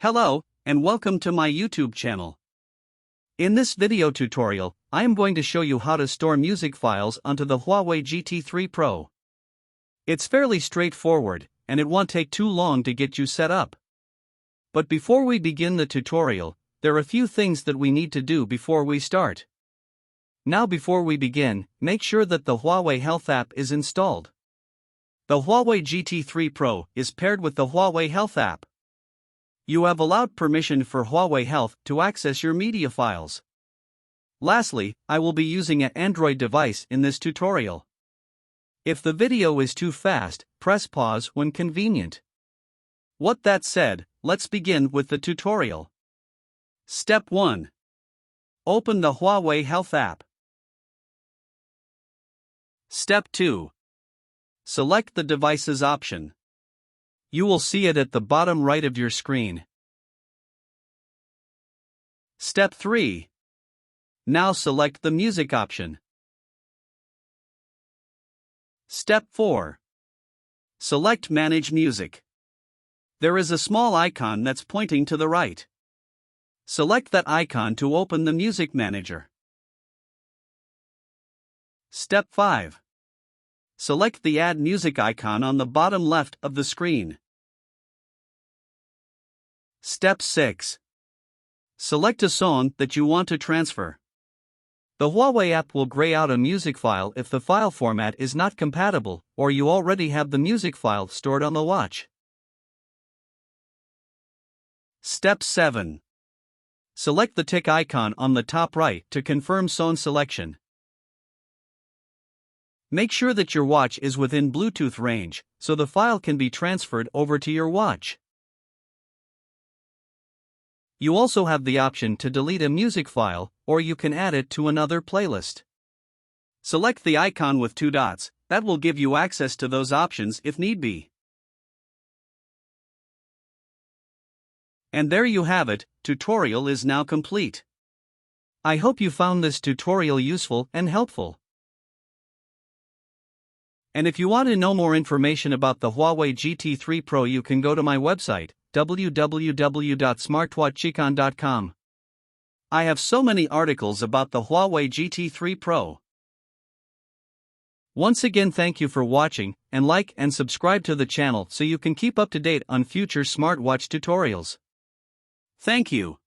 Hello, and welcome to my YouTube channel. In this video tutorial, I am going to show you how to store music files onto the Huawei GT3 Pro. It's fairly straightforward, and it won't take too long to get you set up. But before we begin the tutorial, there are a few things that we need to do before we start. Now before we begin, make sure that the Huawei Health app is installed. The Huawei GT3 Pro is paired with the Huawei Health app. You have allowed permission for Huawei Health to access your media files. Lastly, I will be using an Android device in this tutorial. If the video is too fast, press pause when convenient. With that said, let's begin with the tutorial. Step 1. Open the Huawei Health app. Step 2. Select the devices option. You will see it at the bottom right of your screen. Step 3. Now select the music option. Step 4. Select Manage Music. There is a small icon that's pointing to the right. Select that icon to open the Music Manager. Step 5. Select the Add Music icon on the bottom left of the screen. Step 6. Select a song that you want to transfer. The Huawei app will gray out a music file if the file format is not compatible or you already have the music file stored on the watch. Step 7. Select the tick icon on the top right to confirm song selection. Make sure that your watch is within Bluetooth range so the file can be transferred over to your watch. You also have the option to delete a music file, or you can add it to another playlist. Select the icon with 2 dots, that will give you access to those options if need be. And there you have it, tutorial is now complete. I hope you found this tutorial useful and helpful. And if you want to know more information about the Huawei GT3 Pro, you can go to my website, www.smartwatchicon.com. I have so many articles about the Huawei GT3 Pro. Once again, thank you for watching, and like and subscribe to the channel so you can keep up to date on future smartwatch tutorials. Thank you.